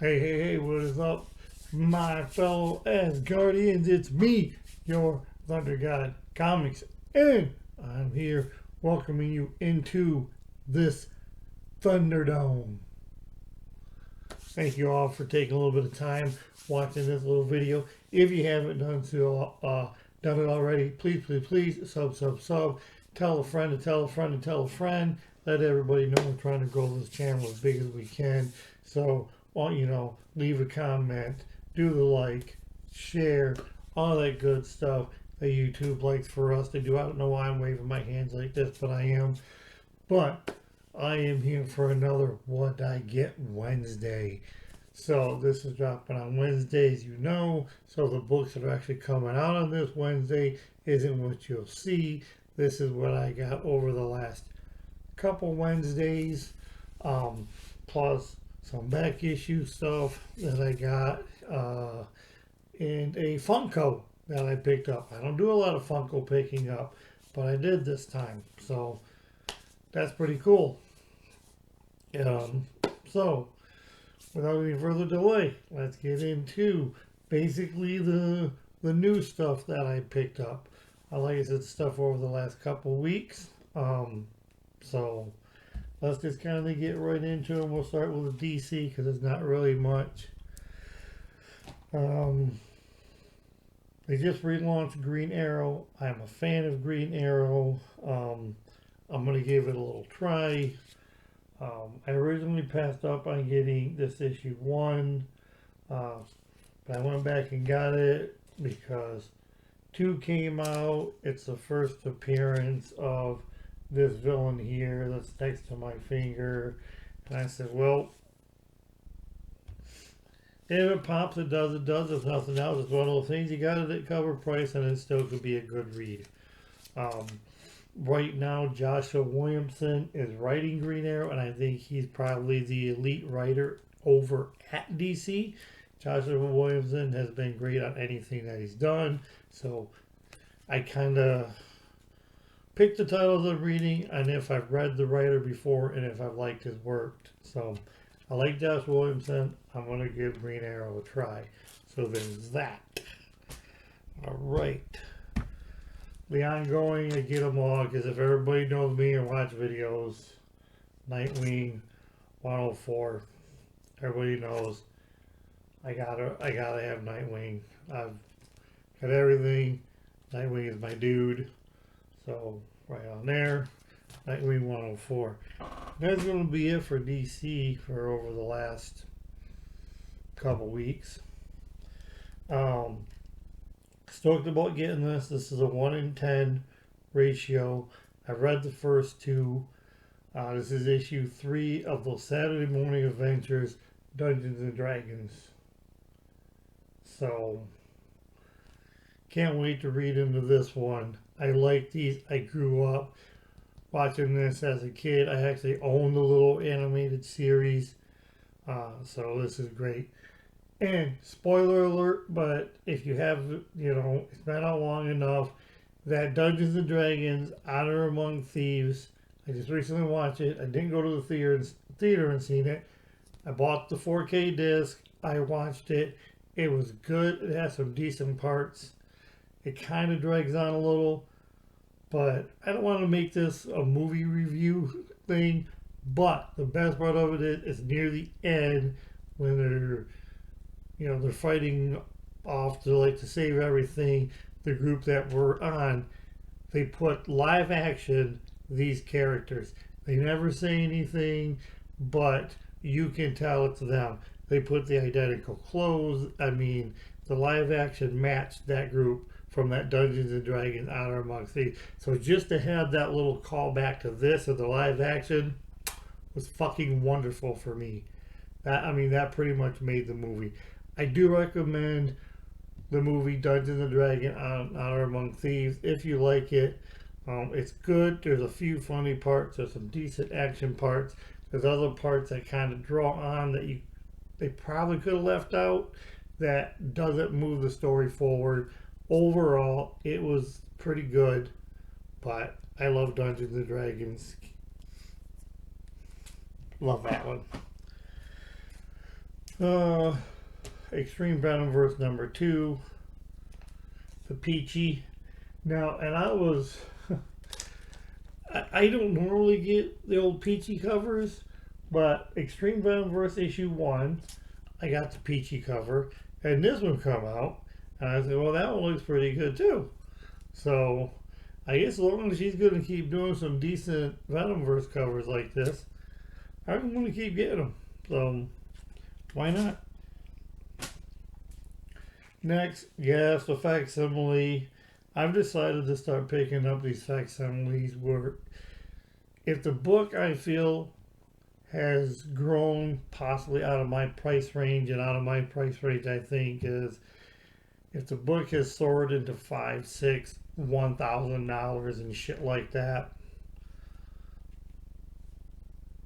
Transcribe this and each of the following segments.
Hey, what is up, my fellow Asgardians? It's me, your Thunder God Comics, and I'm here welcoming you into this Thunderdome. Thank you all for taking a little bit of time watching this little video. If you haven't done it already, please sub. Tell a friend to tell a friend to tell a friend. Let everybody know we're trying to grow this channel as big as we can. So, leave a comment, do the like, share, all that good stuff that YouTube likes for us to do. I don't know why I'm waving my hands like this, but I am. But I am here for another What I Get Wednesday. So this is dropping on Wednesdays, so the books that are actually coming out on this Wednesday isn't what you'll see. This is what I got over the last couple Wednesdays, plus some back issue stuff that I got, and a Funko that I picked up. I don't do a lot of Funko picking up, but I did this time, so that's pretty cool. So without any further delay, let's get into basically the new stuff that I picked up. Like I said, stuff over the last couple weeks. So let's just kind of get right into it. We'll start with the DC because it's not really much. They just relaunched Green Arrow. I'm a fan of Green Arrow. I'm going to give it a little try. I originally passed up on getting this issue 1, but I went back and got it because 2 came out. It's the first appearance of this villain here that's next to my finger. And I said, well, if it pops, it does. If nothing else, it's one of those things you got it at cover price and it still could be a good read. Right now, Joshua Williamson is writing Green Arrow, and I think he's probably the elite writer over at DC. Joshua Williamson has been great on anything that he's done, so I kind of picked the titles I'm reading, and if I've read the writer before, and if I've liked his work. So I like Joshua Williamson. I'm going to give Green Arrow a try. So there's that. All right. The ongoing, I get them all, because if everybody knows me and watch videos, Nightwing 104, everybody knows I gotta have Nightwing. I've got everything. Nightwing is my dude. So right on there, Nightwing 104. That's gonna be it for DC for over the last couple weeks. Stoked about getting this. This is a 1 in 10 ratio. I've read the first 2. This is issue 3 of the Saturday Morning Adventures Dungeons and Dragons. So can't wait to read into this one. I like these. I grew up watching this as a kid. I actually owned the little animated series. So this is great. And spoiler alert, but if you have, it's been out long enough, that Dungeons and Dragons Honor Among Thieves, I just recently watched it. I didn't go to the theater and seen it. I bought the 4K disc. I watched it. It was good. It has some decent parts. It kind of drags on a little, but I don't want to make this a movie review thing. But the best part of it is near the end when they're fighting off to save everything. The group that we're on, they put live action these characters. They never say anything, but you can tell it's them. They put the identical clothes. I mean, the live action matched that group from that Dungeons and Dragons Honor Among Thieves. So just to have that little callback to this of the live action was fucking wonderful for me. That pretty much made the movie. I do recommend the movie Dungeons and Dragons Honor Among Thieves if you like it. It's good. There's a few funny parts. There's some decent action parts. There's other parts that kind of draw on that they probably could have left out that doesn't move the story forward. Overall, it was pretty good, but I love Dungeons and Dragons. Love that one. Uh, Extreme Venomverse number 2, the Peachy. Now, and I don't normally get the old Peachy covers, but Extreme Venomverse issue 1, I got the Peachy cover, and this one come out, and I said, well, that one looks pretty good too. So, I guess as long as she's going to keep doing some decent Venomverse covers like this, I'm going to keep getting them. So, why not? Next, yes, the facsimile. I've decided to start picking up these facsimiles where if the book I feel has grown possibly out of my price range, and out of my price range I think is if the book has soared into $5, $6, $1,000 and shit like that,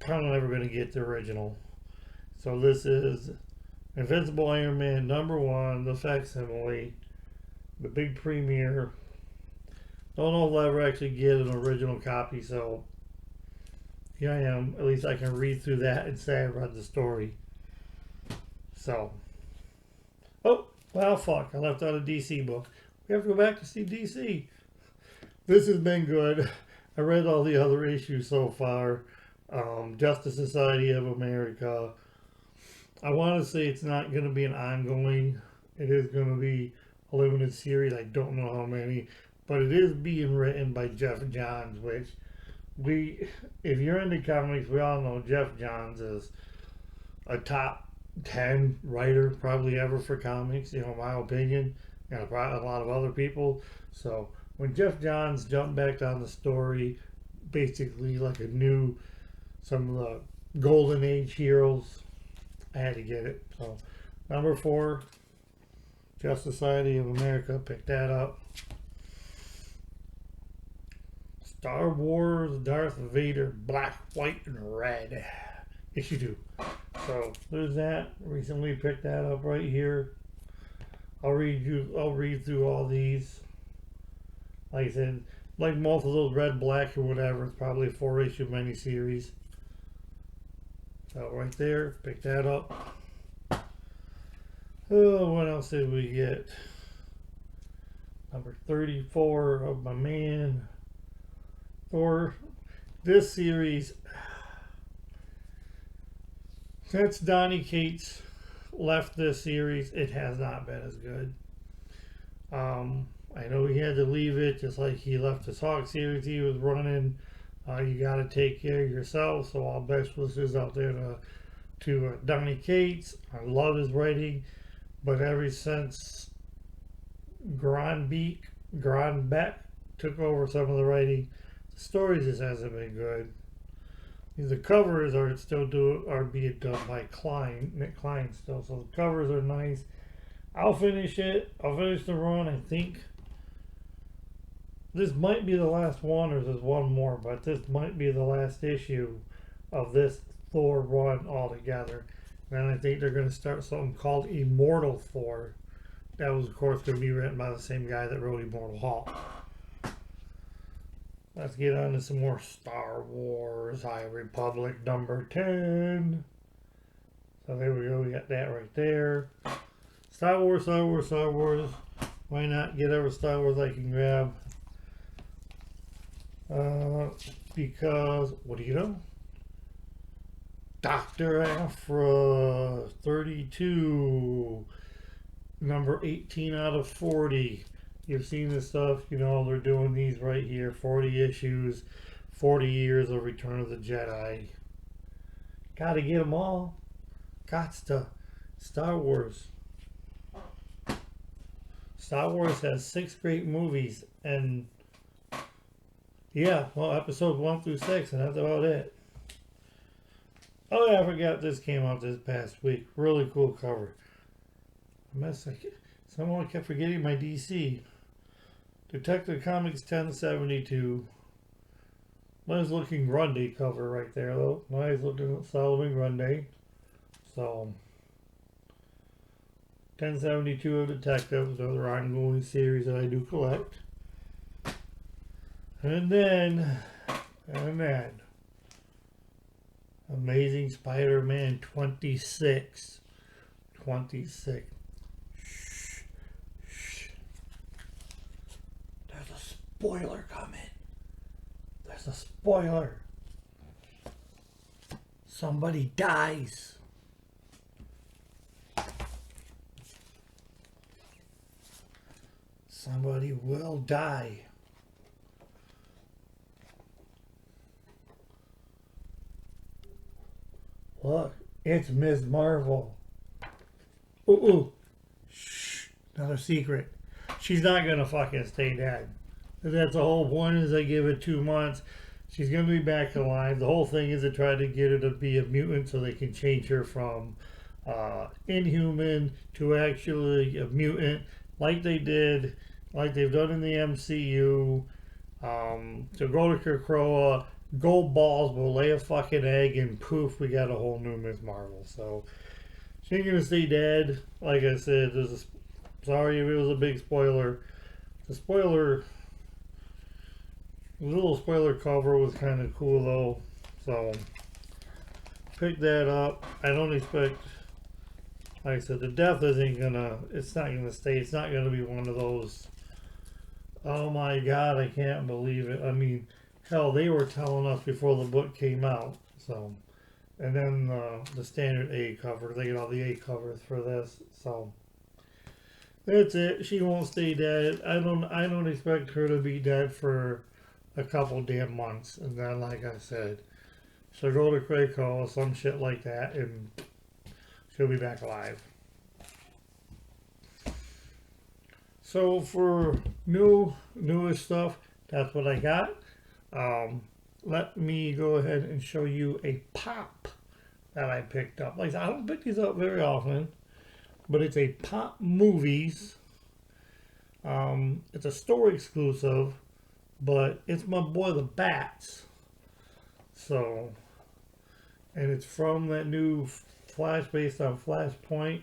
probably never going to get the original. So this is Invincible Iron Man number 1, the facsimile, the big premiere. Don't know if I'll ever actually get an original copy, so here I am. At least I can read through that and say I read the story. So, oh, well, fuck, I left out a DC book. We have to go back to see DC. This has been good. I read all the other issues so far. Justice Society of America. I want to say it's not going to be an ongoing. It is going to be a limited series. I don't know how many, but it is being written by Jeff Johns, which if you're into comics, we all know Jeff Johns is a top 10 writer probably ever for comics, in my opinion, and a lot of other people. So when Jeff Johns jumped back on the story, basically like some of the Golden Age heroes, I had to get it. So number 4, Justice Society of America, pick that up. Star Wars Darth Vader Black, White, and Red, issue 2. So there's that. Recently picked that up right here. I'll read through all these. Like I said, like most of those Red, Black, or whatever, it's probably a 4-issue miniseries. So right there, pick that up. Oh, what else did we get? Number 34 of my man Thor. This series, since Donny Cates left this series, it has not been as good. I know he had to leave it, just like he left the Hawk series he was running. You got to take care of yourself. So all best wishes out there to Donny Cates. I love his writing, but ever since Beck took over some of the writing, the stories just hasn't been good. The covers are being done by Nick Klein still, so the covers are nice. I'll finish it. I'll finish the run. I think this might be the last one, or there's one more, but this might be the last issue of this Thor run altogether. And I think they're going to start something called Immortal Thor. That was, of course, going to be written by the same guy that wrote Immortal Hulk. Let's get on to some more Star Wars High Republic number 10. So there we go. We got that right there. Star Wars. Why not get every Star Wars I can grab? Because, what do you know? Dr. Aphra 32, number 18 out of 40. You've seen this stuff, they're doing these right here, 40 issues, 40 years of Return of the Jedi. Gotta get them all. Gots to. Star Wars. Star Wars has 6 great movies, and episodes 1 through 6, and that's about it. Oh yeah, I forgot this came out this past week. Really cool cover. Someone kept forgetting my DC. Detective Comics 1072. Nice looking Grundy cover right there, though. Nice looking Solomon Grundy. So, 1072 of Detectives, another ongoing series that I do collect. And then, Amazing Spider-Man 26. 26. Shh. Shh. There's a spoiler coming. There's a spoiler. Somebody dies. Somebody will die. Look, it's Ms. Marvel. Ooh, ooh. Shh. Another secret. She's not gonna fucking stay dead. That's the whole point, is they give it 2 months. She's gonna be back alive. The whole thing is to try to get her to be a mutant so they can change her from inhuman to actually a mutant, like they did, like they've done in the MCU. To go to Krakoa, gold balls will lay a fucking egg, and poof, we got a whole new Ms. Marvel. So she ain't gonna stay dead. Like I said, sorry if it was a big spoiler. The little spoiler cover was kind of cool though. So pick that up. I don't expect, like I said, the death isn't gonna, it's not gonna stay. It's not gonna be one of those, oh my god, I can't believe it. I mean, hell, they were telling us before the book came out. So, and then the standard A cover, they get all the A covers for this. So that's it. She won't stay dead. I don't expect her to be dead for a couple damn months, and then, like I said, she'll go to Krakoa or some shit like that, and she'll be back alive. So for newest stuff, that's what I got. Let me go ahead and show you a pop that I picked up. Like I don't pick these up very often, but it's a Pop Movies. It's a store exclusive, but it's my boy the Bats. So, and it's from that new Flash based on Flashpoint.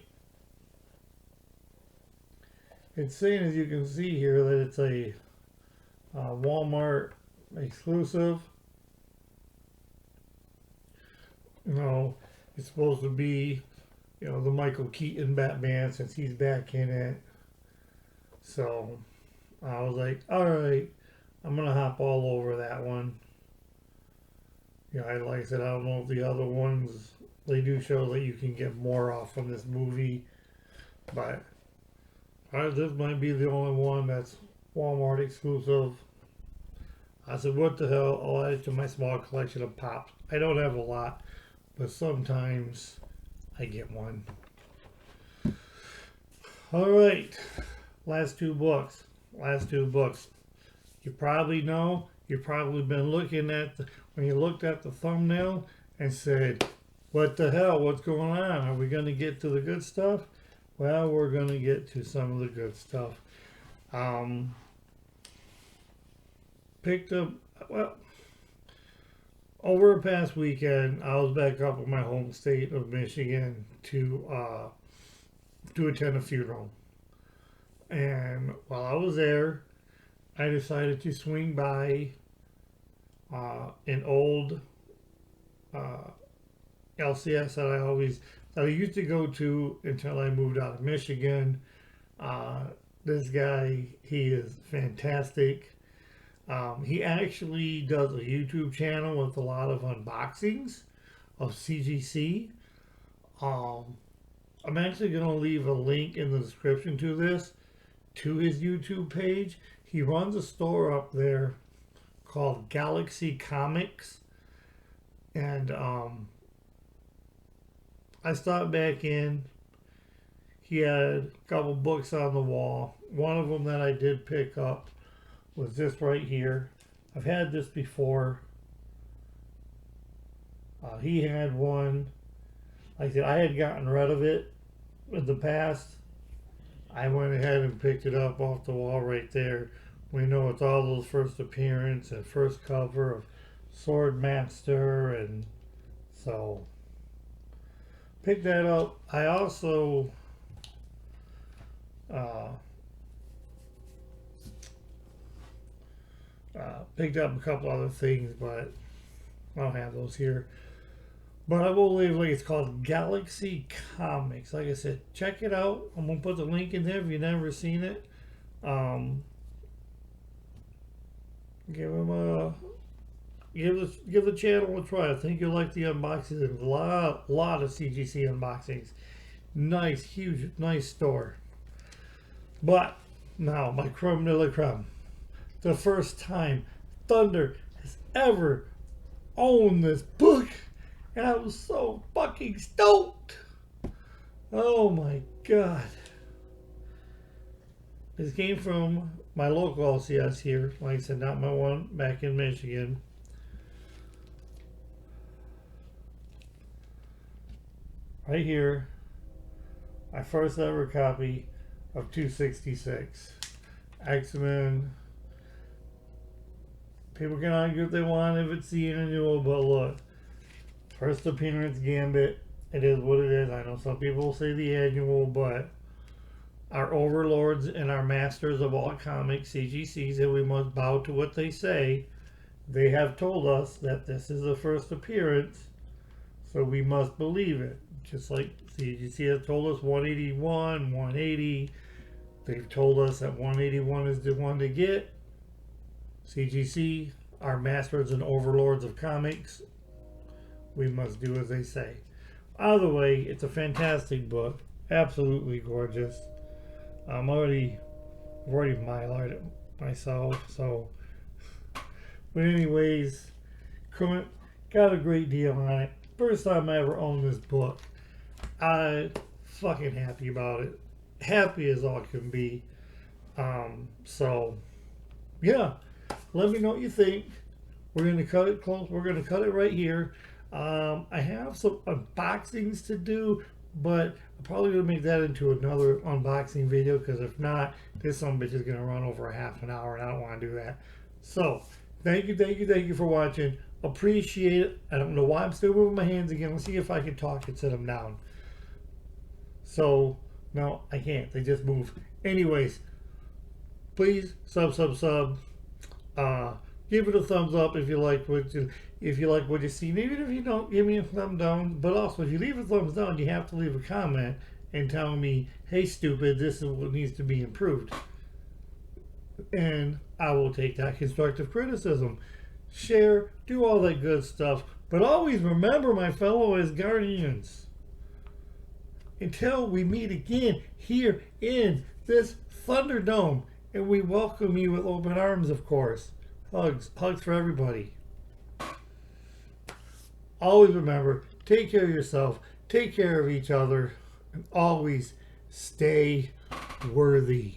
It's saying, as you can see here, that it's a Walmart exclusive. You know, it's supposed to be, you know, the Michael Keaton Batman, since he's back in it. So I was like, all right, I'm gonna hop all over that one. Yeah, like I said, I don't know if the other ones, they do show that you can get more off from this movie, but this might be the only one that's Walmart exclusive. I said, what the hell? I'll add it to my small collection of pops. I don't have a lot, but sometimes I get one. All right, last two books. You probably know, you've probably been looking at, when you looked at the thumbnail and said, what the hell, what's going on? Are we going to get to the good stuff? Well, we're going to get to some of the good stuff. Picked up, well, over a past weekend, I was back up in my home state of Michigan to attend a funeral. And while I was there, I decided to swing by an old LCS that I used to go to until I moved out of Michigan. This guy, he is fantastic. He actually does a YouTube channel with a lot of unboxings of CGC. I'm actually going to leave a link in the description to this, to his YouTube page. He runs a store up there called Galaxy Comics. And I stopped back in. He had a couple books on the wall. One of them that I did pick up was this right here. I've had this before. He had one. Like I said, I had gotten rid of it in the past. I went ahead and picked it up off the wall right there. We know it's all those first appearance and first cover of Swordmaster, and so pick that up. I also picked up a couple other things, but I don't have those here. But I will leave like it's called Galaxy Comics. Like I said, check it out. I'm gonna put the link in there if you've never seen it. Um, give them a give the channel a try. I think you'll like the unboxings. There's a lot of CGC unboxings. Nice, huge, nice store. But now my creme de la creme. The first time Thunder has ever owned this book, and I was so fucking stoked. Oh my god. This came from my local LCS here. Like I said, not my one back in Michigan. Right here, my first ever copy of 266. X-Men. People can argue if they want if it's the annual, but look. First appearance Gambit. It is what it is. I know some people say the annual, but our overlords and our masters of all comics, CGCs, and we must bow to what they say. They have told us that this is the first appearance, so we must believe it. Just like CGC has told us 181, 180. They've told us that 181 is the one to get. CGC, our masters and overlords of comics, we must do as they say. Either way, it's a fantastic book. Absolutely gorgeous. I've already mylarred it myself, so. But anyways, got a great deal on it. First time I ever owned this book. I'm fucking happy about it. Happy as all can be. So, yeah. Let me know what you think. We're going to cut it close. We're going to cut it right here. I have some unboxings to do, but I'm probably going to make that into another unboxing video, because if not, this son of a bitch is going to run over a half an hour, and I don't want to do that. So, thank you for watching. Appreciate it. I don't know why I'm still moving my hands again. Let's see if I can talk and set them down. So, no, I can't. They just move. Anyways, please sub. Give it a thumbs up if you like what you see. Even if you don't, give me a thumb down. But also, if you leave a thumbs down, you have to leave a comment and tell me, "Hey, stupid, this is what needs to be improved." And I will take that constructive criticism. Share, do all that good stuff. But always remember, my fellow Asgardians, until we meet again here in this Thunderdome, and we welcome you with open arms, of course. Hugs for everybody. Always remember, take care of yourself, take care of each other, and always stay worthy.